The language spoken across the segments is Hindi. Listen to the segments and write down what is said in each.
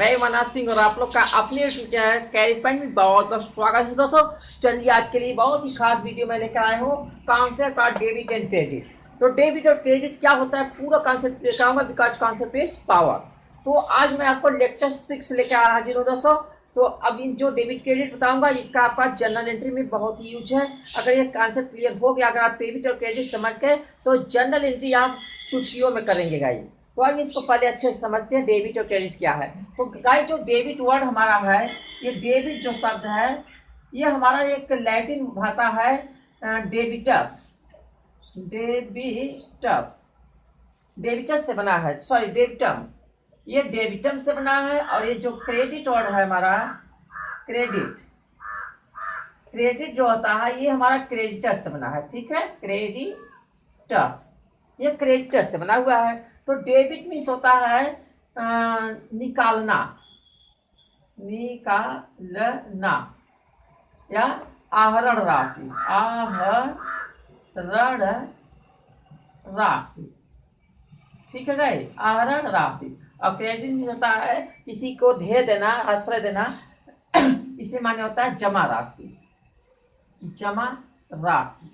मैं मना सिंह और आप लोग का अपने कैरियर पॉइंट में बहुत बहुत स्वागत है दोस्तों। चलिए आज के लिए बहुत ही खास वीडियो मैं लेकर आया हूँ, कॉन्सेप्ट और डेबिट एंड क्रेडिट। तो डेबिट और क्रेडिट क्या होता है पूरा कॉन्सेप्ट लेकर आऊंगा, बिकॉज कॉन्सेप्ट इज पावर। तो आज मैं आपको लेक्चर 6 लेकर आ हाजिर हूँ दोस्तों। तो अब इन जो डेबिट क्रेडिट बताऊंगा इसका आपका जनरल एंट्री में बहुत ही यूज है। अगर ये कॉन्सेप्ट क्लियर हो गया, अगर आप डेबिट और क्रेडिट समझ गए तो जनरल एंट्री आप चुटकियों में करेंगे गाइस। तो आइए इसको पहले अच्छे से समझते हैं डेबिट और क्रेडिट क्या है। तो गाइस जो डेबिट वर्ड हमारा है, ये डेबिट जो शब्द है ये हमारा एक लैटिन भाषा है, डेबिटस। डेबिटस डेबिटस से बना है, सॉरी डेबिटम, ये डेबिटम से बना है। और ये जो क्रेडिट वर्ड है हमारा, क्रेडिट क्रेडिट जो होता है ये हमारा क्रेडिटस से बना है, ठीक है। क्रेडिटस ये क्रेडिटस से बना हुआ है। तो डेबिट मीन्स होता है निकालना, निकालना या आहरण राशि, आहरण राशि, ठीक है गाइस, आहरण राशि। और क्रेडिट मीन्स होता है किसी को दे देना, आश्रय देना, इसे माने होता है जमा राशि, जमा राशि,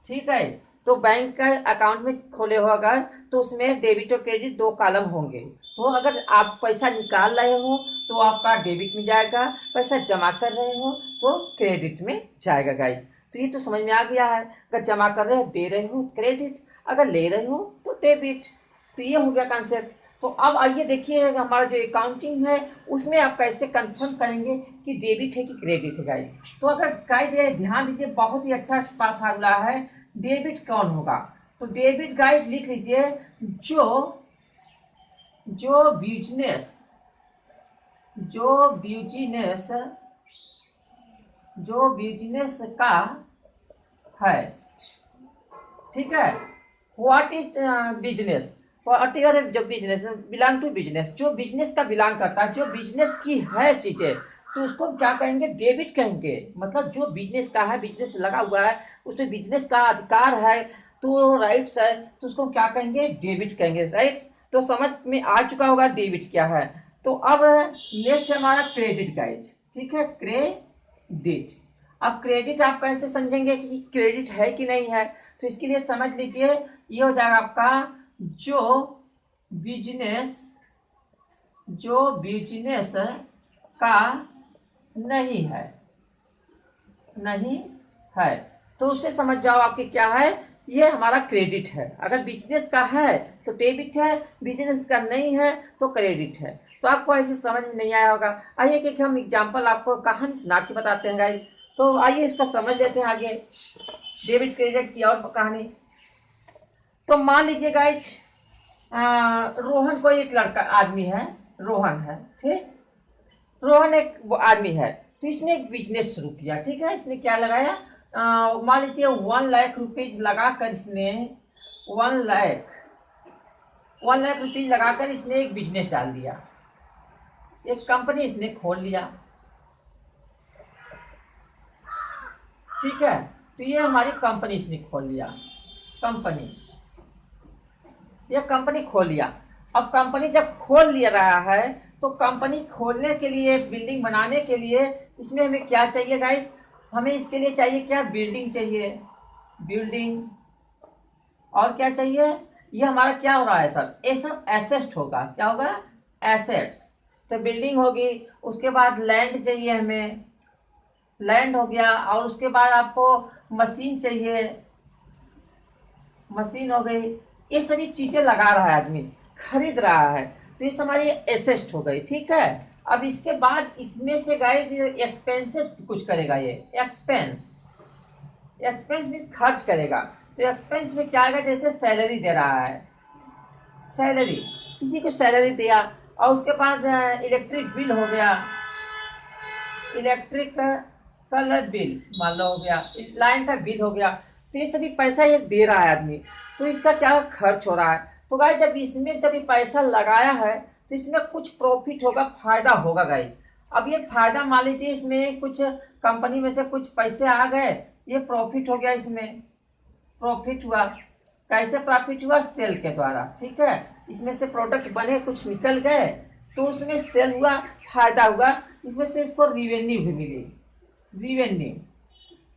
ठीक है। तो बैंक का अकाउंट में खोले हो अगर, तो उसमें डेबिट और क्रेडिट दो कॉलम होंगे। तो अगर आप पैसा निकाल रहे हो तो आपका डेबिट में जाएगा, पैसा जमा कर रहे हो तो क्रेडिट में जाएगा गाइस। तो ये तो समझ में आ गया है। अगर जमा कर रहे हो दे रहे हो क्रेडिट, अगर ले रहे हो तो डेबिट। तो ये हो गया कॉन्सेप्ट। तो अब आइए देखिए हमारा जो अकाउंटिंग है उसमें आप कैसे कंफर्म करेंगे कि डेबिट है कि क्रेडिट है गाइस। तो अगर गाइस ध्यान दीजिए, बहुत ही अच्छा फार्मूला है। डेबिट कौन होगा? तो डेबिट गाइस लिख लीजिए, जो जो बिजनेस जो बिजनेस जो बिजनेस का है, ठीक है। What is business, what is जो बिजनेस बिलोंग टू बिजनेस, जो बिजनेस का बिलोंग करता है, जो बिजनेस की है चीजें, तो उसको क्या कहेंगे? डेबिट कहेंगे। मतलब जो बिजनेस का है, बिजनेस लगा हुआ है, उसमें बिजनेस का अधिकार है, तो राइट्स है, तो उसको क्या कहेंगे? डेबिट कहेंगे, राइट। तो समझ में आ चुका होगा डेबिट क्या है। तो अब नेक्स्ट हमारा क्रेडिट गाइज, ठीक है, क्रेडिट। अब क्रेडिट आप कैसे समझेंगे कि क्रेडिट है कि नहीं है? तो इसके लिए समझ लीजिए, ये हो जाएगा आपका जो बिजनेस का नहीं है, नहीं है, तो उससे समझ जाओ आपके क्या है, ये हमारा क्रेडिट है। अगर बिजनेस का है तो डेबिट है, बिजनेस का नहीं है तो क्रेडिट है। तो आपको ऐसे समझ में नहीं आया होगा। आइए कि हम एग्जांपल आपको कहानी सुना के बताते हैं गाइस। तो आइए इसको समझ लेते हैं आगे, डेबिट क्रेडिट की और कहानी। तो मान लीजिए गाइज, रोहन कोई एक लड़का आदमी है, रोहन है, ठीक। रोहन एक वो आदमी है, तो इसने एक बिजनेस शुरू किया, ठीक है। इसने क्या लगाया, मान लीजिए 1 लाख रुपीज लगाकर इसने 1 लाख रुपीज लगाकर इसने एक बिजनेस डाल दिया, एक कंपनी इसने खोल लिया, ठीक है। तो ये हमारी कंपनी इसने खोल लिया, कंपनी, ये कंपनी खोल लिया। अब कंपनी जब खोल लिया रहा है तो कंपनी खोलने के लिए, बिल्डिंग बनाने के लिए इसमें हमें क्या चाहिए गाइस? हमें इसके लिए चाहिए क्या? बिल्डिंग चाहिए, बिल्डिंग। और क्या चाहिए? ये हमारा क्या हो रहा है सर? ये सब एसेट्स होगा, क्या होगा? एसेट्स। तो बिल्डिंग होगी, उसके बाद लैंड चाहिए हमें, लैंड हो गया। और उसके बाद आपको मशीन चाहिए, मशीन हो गई। ये सभी चीजें लगा रहा है आदमी, खरीद रहा है, तो ये हमारी एसेट हो गई, ठीक है। अब इसके बाद इसमें से गाइड एक्सपेंसेस कुछ करेगा, ये एक्सपेंस, एक्सपेंस मीन्स खर्च करेगा। तो एक्सपेंस में क्या आएगा? जैसे सैलरी दे रहा है, सैलरी, किसी को सैलरी दिया। और उसके बाद इलेक्ट्रिक बिल हो गया, इलेक्ट्रिक कलर बिल मान लो हो गया, लाइन का बिल हो गया। तो ये सभी पैसा ये दे रहा है आदमी, तो इसका क्या खर्च हो रहा है। तो गाइस जब इसमें जब ये पैसा लगाया है तो इसमें कुछ प्रॉफिट होगा, फायदा होगा गाइस। अब ये फायदा मान लीजिए इसमें कुछ कंपनी में से कुछ पैसे आ गए, ये प्रॉफिट हो गया, इसमें प्रॉफिट हुआ। कैसे प्रॉफिट हुआ? सेल के द्वारा, ठीक है। इसमें से प्रोडक्ट बने, कुछ निकल गए, तो उसमें सेल हुआ, फायदा हुआ, इसमें से इसको रिवेन्यू भी मिली। रिवेन्यू,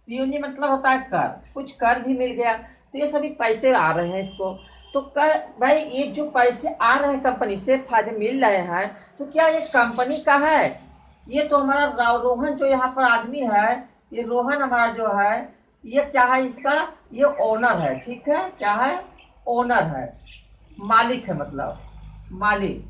रिवेन्यू मतलब होता है कर, कुछ कर भी मिल गया, तो ये सभी पैसे आ रहे हैं इसको। तो कर भाई, ये जो पैसे आ रहे हैं कंपनी से, फायदे मिल रहे हैं, तो क्या ये कंपनी का है? ये तो हमारा रोहन जो यहाँ पर आदमी है, ये रोहन हमारा जो है, ये क्या है इसका? ये ओनर है, ठीक है, क्या है? ओनर है, मालिक है, मतलब मालिक।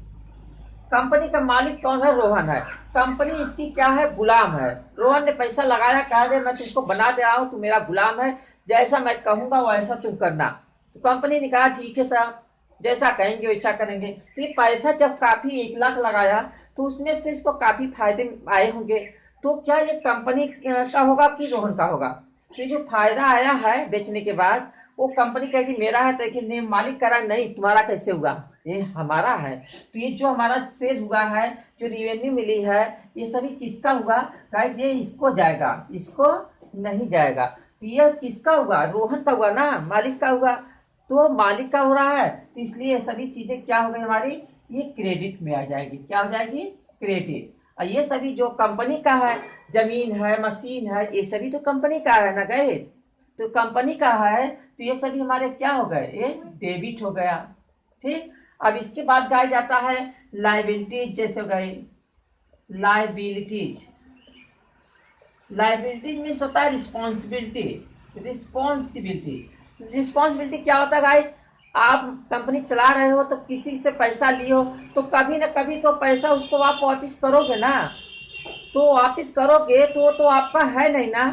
कंपनी का मालिक कौन है? रोहन है। कंपनी इसकी क्या है? गुलाम है। रोहन ने पैसा लगाया, कहा दे मैं तुमको बना दे रहा हूं, तू मेरा गुलाम है, जैसा मैं कहूंगा वैसा तुम करना। तो कंपनी ने कहा ठीक है साहब, जैसा कहेंगे वैसा करेंगे। तो ये पैसा जब काफी 1 लाख लगाया, तो उसमें से इसको काफी फायदे आए होंगे। तो क्या ये कंपनी का होगा कि रोहन का होगा? तो ये जो फायदा आया है बेचने के बाद, वो कंपनी कहेगी मेरा है, तो नहीं मालिक कह रहा नहीं तुम्हारा कैसे हुआ, ये हमारा है। तो ये जो हमारा सेल हुआ है, जो रिवेन्यू मिली है, ये सभी किसका हुआ? गाइस ये इसको जाएगा, इसको नहीं जाएगा। तो ये किसका हुआ? रोहन का हुआ ना, मालिक का हुआ। तो मालिक का हो रहा है, तो इसलिए ये सभी चीजें क्या हो गई हमारी? ये क्रेडिट में आ जाएगी। क्या हो जाएगी? क्रेडिट। और ये सभी जो कंपनी का है, जमीन है, मशीन है, ये सभी तो कंपनी का है ना गए, तो कंपनी का है, तो ये सभी हमारे क्या हो गए? ये डेबिट हो गया। ठीक। अब इसके बाद गाया जाता है लाइबिलिटीज, जैसे हो गए लाइबिलिटीज। लाइबिलिटीज मीन्स होता है रिस्पॉन्सिबिलिटी। रिस्पॉन्सिबिलिटी, रिस्पॉन्सिबिलिटी क्या होता है गाइस? आप कंपनी चला रहे हो, तो किसी से पैसा लियो, तो कभी ना कभी तो पैसा उसको आप वापिस करोगे ना। तो वापिस करोगे तो आपका है नहीं ना,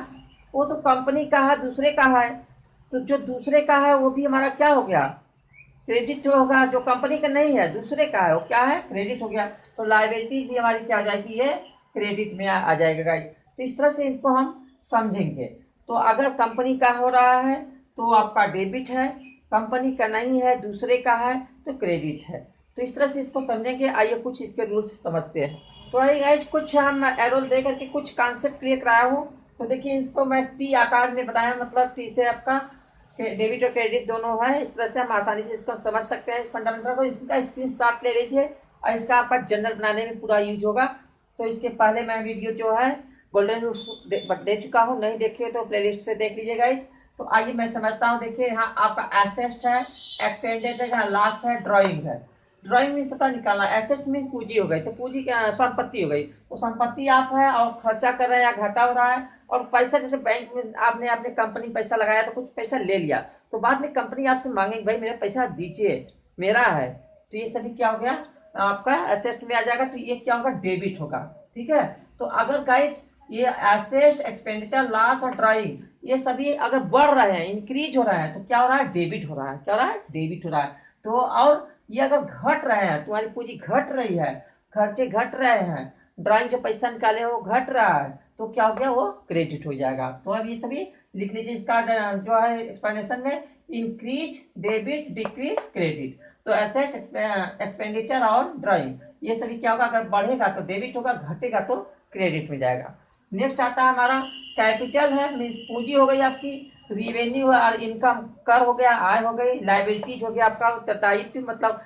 वो तो कंपनी का है, दूसरे का है। तो जो दूसरे का है वो भी हमारा क्या हो गया? क्रेडिट होगा। जो कंपनी का नहीं है, दूसरे का है, वो क्या है? क्रेडिट हो गया। तो लाइबिलिटी भी हमारी क्या हो जाएगी? ये क्रेडिट में आ जाएगा गाइस। तो इस तरह से इनको हम समझेंगे। तो अगर कंपनी का हो रहा है तो आपका डेबिट है, कंपनी का नहीं है, दूसरे का है, तो क्रेडिट है। तो इस तरह से इसको समझेंगे। आइए कुछ इसके रूल्स समझते हैं। तो आइए गाइस, कुछ हम एरो दे करके कुछ कॉन्सेप्ट क्लियर कराया हूँ। तो देखिए, इसको मैं टी आकार में बताया, मतलब टी से आपका डेबिट और क्रेडिट दोनों है। इस तरह से हम आसानी से इसको समझ सकते हैं, इस फंडामेंटल को। इसका स्क्रीनशॉट ले लीजिए, और इसका आपका जनरल बनाने में पूरा यूज होगा। तो इसके पहले मैं वीडियो जो है गोल्डन रूल्स दे चुका हूँ, नहीं देखे तो प्लेलिस्ट से देख लीजिएगा। तो आइए मैं समझता हूँ। देखिए यहाँ आपका एसेट है, एक्सपेंडिचर है, लॉस है, ड्रॉइंग है। ड्रॉइंग में सता निकालना, एसेट में पूंजी हो गई, तो पूंजी क्या? संपत्ति हो गई। तो संपत्ति आप है और खर्चा कर रहे हैं या घाटा हो रहा है, और पैसा जैसे बैंक में आपने अपने कंपनी पैसा लगाया, तो कुछ पैसा ले लिया, तो बाद में कंपनी आपसे मांगेगी भाई मेरा पैसा दीजिए, मेरा है। तो ये सभी क्या हो गया? आपका एसेट में आ जाएगा। तो ये क्या होगा? डेबिट होगा। ठीक है। तो अगर गाइज ये एसेट, एक्सपेंडिचर, लॉस और ड्रॉइंग, ये सभी अगर बढ़ रहे हैं, इंक्रीज हो रहे हैं, तो क्या हो रहा है? डेबिट हो रहा है। क्या हो रहा है? डेबिट हो रहा है। तो और ये अगर घट रहे हैं, तुम्हारी पूंजी घट रही है, खर्चे घट रहे हैं, ड्राइंग जो पैसा निकाले हो वो घट रहा है, तो क्या हो गया? वो क्रेडिट हो जाएगा। तो अब ये सभी लिख लीजिए इसका जो है एक्सप्लेनेशन में, इंक्रीज, डेबिट, डिक्रीज, क्रेडिट। तो एसेट, एक्सपेंडिचर और ड्राइंग, ये सभी क्या होगा? अगर बढ़ेगा तो डेबिट होगा, घटेगा तो क्रेडिट में जाएगा। नेक्स्ट आता है हमारा कैपिटल है, मीन्स पूंजी हो गई आपकी, रिवेन्यू और इनकम, कर हो गया, आय हो गई, लाइबिलिटीज हो गया आपका उत्तरदायित्व, मतलब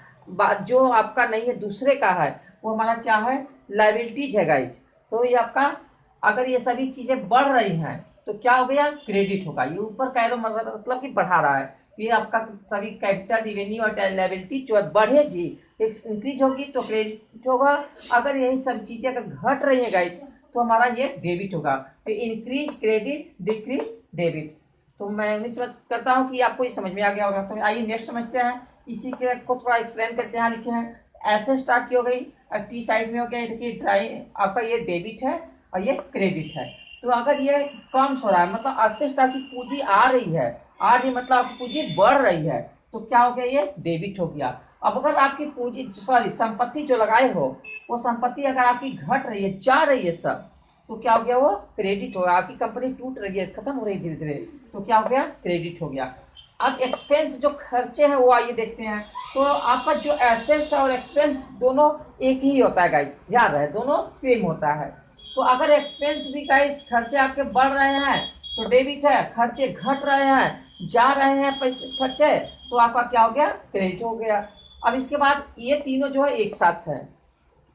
जो आपका नहीं है दूसरे का है, वो हमारा क्या है? लाइबिलिटीज है गाइज। तो ये आपका अगर ये सभी चीजें बढ़ रही हैं, तो क्या हो गया? क्रेडिट होगा। ये ऊपर कैरो मतलब कि बढ़ा रहा है। ये आपका सभी कैपिटल, रिवेन्यू और लाइबिलिटी जो बढ़ेगी, इंक्रीज होगी, तो क्रेडिट होगा। अगर यही सब चीजें अगर घट रही है गाइज, तो हमारा ये डेबिट होगा। तो इंक्रीज, क्रेडिट, डिक्रीज, डेबिट। तो मैं उम्मीद करता हूँ कि आपको ये समझ में आ गया होगा। तो आइए नेक्स्ट समझते हैं। इसी के को थोड़ा एक्सप्लेन करते हैं। लिखे हैं ऐसे स्टार्ट की हो गई, टी साइड में हो गया, देखिए ड्राई आपका ये डेबिट है और ये क्रेडिट है। तो अगर ये कम हो रहा है, मतलब 80 स्टार की पूंजी आ रही है, आ रही मतलब आपकी पूंजी बढ़ रही है, तो क्या हो गया? ये डेबिट हो गया। अब अगर आपकी पूंजी संपत्ति जो लगाए हो, वो संपत्ति अगर आपकी घट रही है, जा रही है सब, तो क्या हो गया? वो क्रेडिट हो गया। आपकी कंपनी टूट रही है, खत्म हो रही है धीरे धीरे, तो क्या हो गया? क्रेडिट हो गया। अब एक्सपेंस जो खर्चे हैं वो आइए देखते हैं। तो आपका जो एसेट और एक्सपेंस दोनों एक ही होता है गाइस, याद रहे दोनों सेम होता है। तो अगर एक्सपेंस भी गाइस, खर्चे आपके बढ़ रहे हैं तो डेबिट है, खर्चे घट रहे हैं, जा रहे हैं खर्चे, तो आपका क्या हो गया? क्रेडिट हो गया। अब इसके बाद ये तीनों जो है एक साथ है,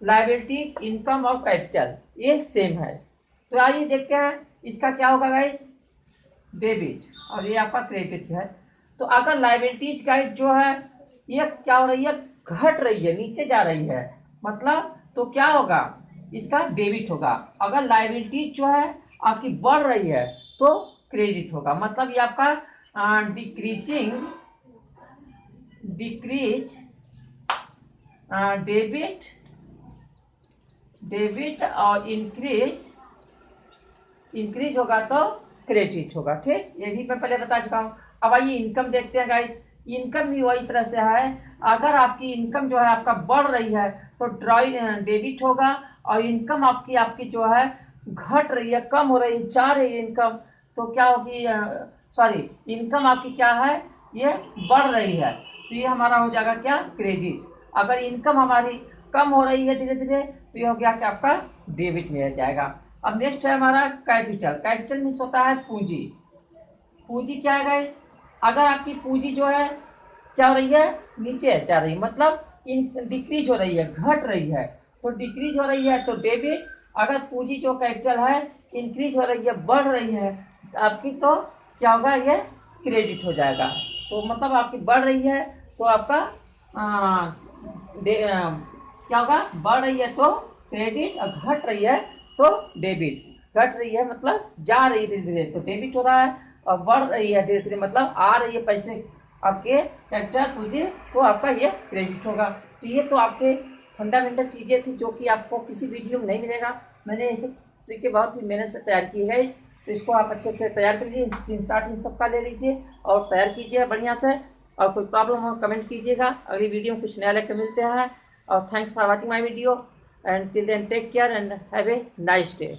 लायबिलिटीज, इनकम और कैपिटल ये सेम है। तो आइए देखते हैं इसका क्या होगा गाइज, डेबिट, और ये आपका क्रेडिट है। तो अगर लायबिलिटीज गाइज जो है ये क्या हो रही है, घट रही है, नीचे जा रही है, मतलब तो क्या होगा, इसका डेबिट होगा। अगर लायबिलिटीज जो है आपकी बढ़ रही है तो क्रेडिट होगा, मतलब ये आपका डिक्रीजिंग, डिक्रीज डेबिट, डेबिट और इंक्रीज, इंक्रीज होगा तो क्रेडिट होगा। ठीक, ये भी मैं पहले बता चुका हूँ। अब आइए इनकम देखते हैं गाइस। इनकम भी वही तरह से है, अगर आपकी इनकम जो है आपका बढ़ रही है तो डेबिट होगा, और इनकम आपकी आपकी जो है घट रही है, कम हो रही है, जा रही है इनकम, तो क्या होगी, सॉरी, इनकम आपकी क्या है, ये बढ़ रही है, तो ये हमारा हो जाएगा क्या, क्रेडिट। अगर इनकम हमारी कम हो रही है धीरे धीरे तो ये हो गया क्या, आपका डेबिट में जाएगा। अब नेक्स्ट है हमारा कैपिटल। कैपिटल मीन्स होता है पूंजी। पूंजी क्या है गाइस, अगर आपकी पूंजी जो है क्या हो रही है, नीचे जा रही है, मतलब डिक्रीज हो रही है, घट रही है, तो डिक्रीज हो रही है तो डेबिट। अगर पूंजी जो कैपिटल है इंक्रीज हो रही है, बढ़ रही है आपकी, तो क्या होगा, ये क्रेडिट हो जाएगा। तो मतलब आपकी बढ़ रही है तो आपका क्या होगा, बढ़ रही है तो क्रेडिट, और घट रही है तो डेबिट। घट रही है मतलब जा रही है धीरे धीरे तो डेबिट हो रहा है, और बढ़ रही है धीरे धीरे मतलब आ रही है पैसे आपके कैपिटल पूंजी, तो आपका ये क्रेडिट होगा। तो ये तो आपके फंडामेंटल चीजें थी जो कि आपको किसी वीडियो में नहीं मिलेगा। मैंने इसे तरीके बहुत ही मेहनत से तैयार की है, तो इसको आप अच्छे से तैयार कर लीजिए, 3-4 इंच सबका ले लीजिए और तैयार कीजिए बढ़िया से। और कोई प्रॉब्लम हो कमेंट कीजिएगा, अगली वीडियो में कुछ नया लेकर मिलते हैं। और thanks for watching my video, and till then take care and have a nice day.